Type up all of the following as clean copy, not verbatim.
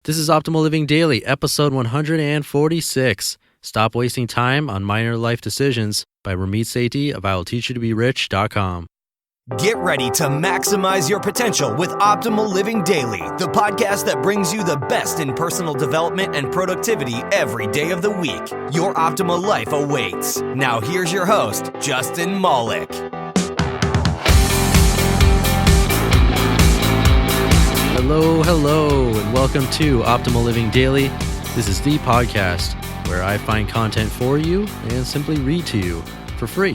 This is Optimal Living Daily, episode 146. Stop Wasting Time on Minor Life Decisions by Ramit Sethi of I'llTeachYouToBeRich.com. Get ready to maximize your potential with Optimal Living Daily, the podcast that brings you the best in personal development and productivity every day of the week. Your optimal life awaits. Now here's your host, Justin Malik. Hello, and welcome to Optimal Living Daily. This is the podcast where I find content for you and simply read to you for free.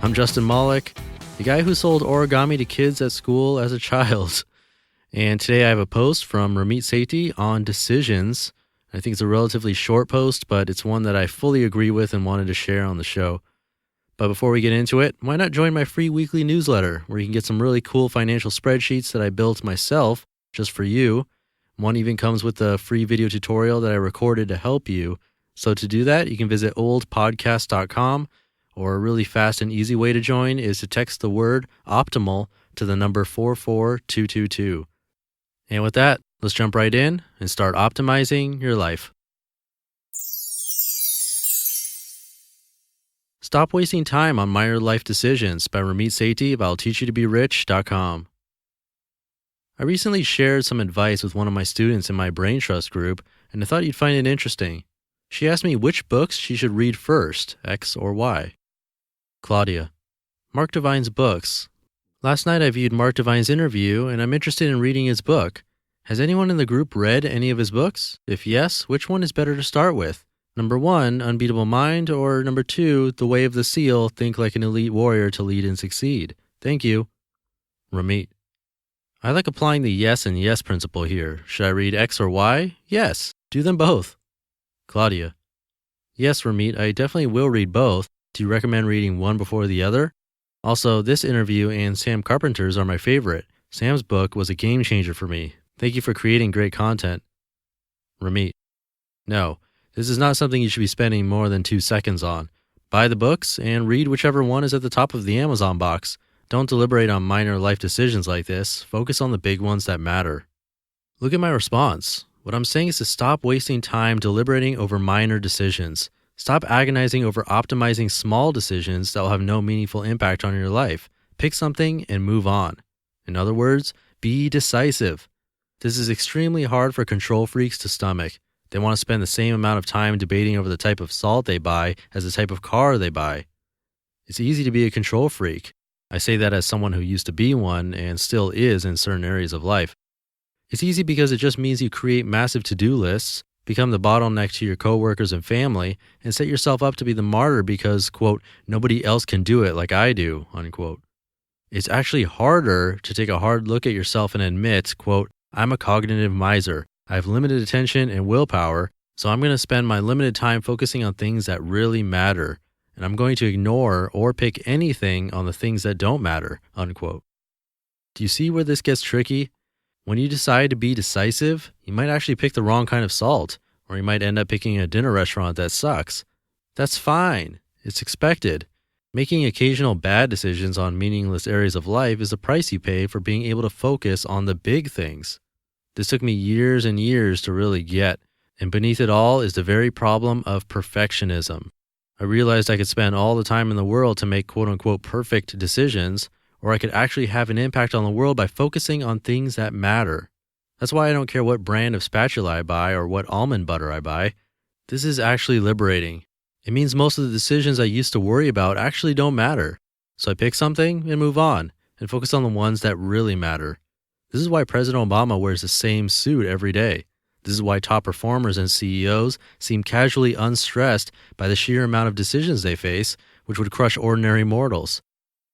I'm Justin Malik, the guy who sold origami to kids at school as a child. And today I have a post from Ramit Sethi on decisions. I think it's a relatively short post, but it's one that I fully agree with and wanted to share on the show. But before we get into it, why not join my free weekly newsletter where you can get some really cool financial spreadsheets that I built myself just for you. One even comes with a free video tutorial that I recorded to help you. So to do that, you can visit oldpodcast.com, or a really fast and easy way to join is to text the word optimal to the number 44222. And with that, let's jump right in and start optimizing your life. Stop Wasting Time on Minor Life Decisions by Ramit Sethi of I'llTeachYouToBeRich.com. I recently shared some advice with one of my students in my Brain Trust group, and I thought you'd find it interesting. She asked me which books she should read first, X or Y. Claudia: Mark Divine's books. Last night I viewed Mark Divine's interview, and I'm interested in reading his book. Has anyone in the group read any of his books? If yes, which one is better to start with? Number 1, Unbeatable Mind, or number 2, The Way of the Seal, Think Like an Elite Warrior to Lead and Succeed? Thank you. Ramit: I like applying the yes and yes principle here. Should I read X or Y? Yes, do them both. Claudia: Yes, Ramit, I definitely will read both. Do you recommend reading one before the other? Also, this interview and Sam Carpenter's are my favorite. Sam's book was a game changer for me. Thank you for creating great content. Ramit: No, this is not something you should be spending more than 2 seconds on. Buy the books and read whichever one is at the top of the Amazon box. Don't deliberate on minor life decisions like this. Focus on the big ones that matter. Look at my response. What I'm saying is to stop wasting time deliberating over minor decisions. Stop agonizing over optimizing small decisions that will have no meaningful impact on your life. Pick something and move on. In other words, be decisive. This is extremely hard for control freaks to stomach. They want to spend the same amount of time debating over the type of salt they buy as the type of car they buy. It's easy to be a control freak. I say that as someone who used to be one and still is in certain areas of life. It's easy because it just means you create massive to-do lists, become the bottleneck to your coworkers and family, and set yourself up to be the martyr because, quote, nobody else can do it like I do, unquote. It's actually harder to take a hard look at yourself and admit, quote, I'm a cognitive miser. I have limited attention and willpower, so I'm going to spend my limited time focusing on things that really matter. And I'm going to ignore or pick anything on the things that don't matter, unquote. Do you see where this gets tricky? When you decide to be decisive, you might actually pick the wrong kind of salt, or you might end up picking a dinner restaurant that sucks. That's fine. It's expected. Making occasional bad decisions on meaningless areas of life is the price you pay for being able to focus on the big things. This took me years and years to really get, and beneath it all is the very problem of perfectionism. I realized I could spend all the time in the world to make quote-unquote perfect decisions, or I could actually have an impact on the world by focusing on things that matter. That's why I don't care what brand of spatula I buy or what almond butter I buy. This is actually liberating. It means most of the decisions I used to worry about actually don't matter. So I pick something and move on, and focus on the ones that really matter. This is why President Obama wears the same suit every day. This is why top performers and CEOs seem casually unstressed by the sheer amount of decisions they face, which would crush ordinary mortals.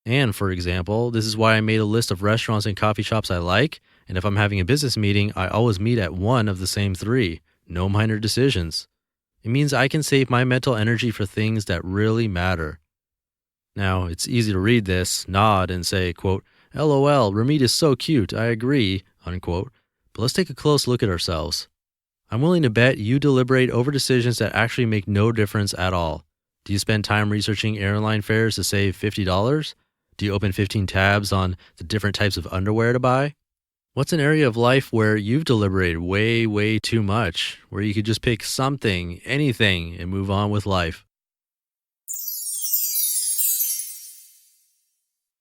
And, for example, this is why I made a list of restaurants and coffee shops I like, and if I'm having a business meeting, I always meet at one of the same 3. No minor decisions. It means I can save my mental energy for things that really matter. Now, it's easy to read this, nod, and say, quote, LOL, Ramit is so cute, I agree, unquote. But let's take a close look at ourselves. I'm willing to bet you deliberate over decisions that actually make no difference at all. Do you spend time researching airline fares to save $50? Do you open 15 tabs on the different types of underwear to buy? What's an area of life where you've deliberated way, way too much, where you could just pick something, anything, and move on with life?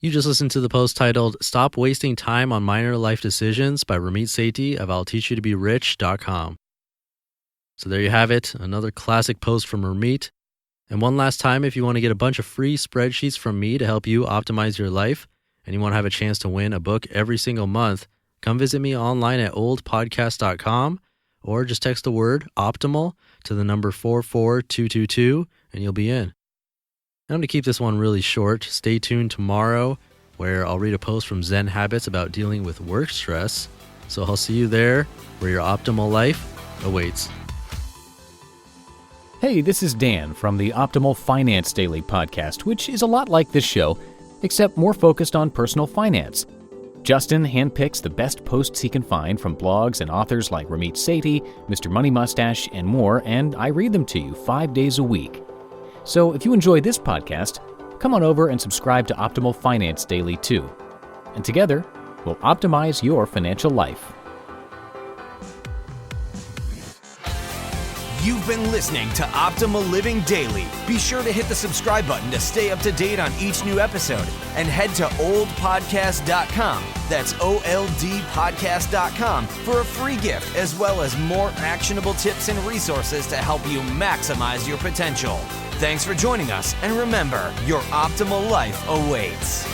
You just listened to the post titled Stop Wasting Time on Minor Life Decisions by Ramit Sethi of I'llTeachYouToBeRich.com. So there you have it, another classic post from Ramit. And one last time, if you want to get a bunch of free spreadsheets from me to help you optimize your life, and you want to have a chance to win a book every single month, come visit me online at oldpodcast.com or just text the word optimal to the number 44222 and you'll be in. I'm going to keep this one really short. Stay tuned tomorrow where I'll read a post from Zen Habits about dealing with work stress. So I'll see you there where your optimal life awaits. Hey, this is Dan from the Optimal Finance Daily podcast, which is a lot like this show, except more focused on personal finance. Justin handpicks the best posts he can find from blogs and authors like Ramit Sethi, Mr. Money Mustache, and more, and I read them to you 5 days a week. So if you enjoy this podcast, come on over and subscribe to Optimal Finance Daily too. And together, we'll optimize your financial life. You've been listening to Optimal Living Daily. Be sure to hit the subscribe button to stay up to date on each new episode and head to oldpodcast.com. That's OLDpodcast.com for a free gift as well as more actionable tips and resources to help you maximize your potential. Thanks for joining us, and remember, your optimal life awaits.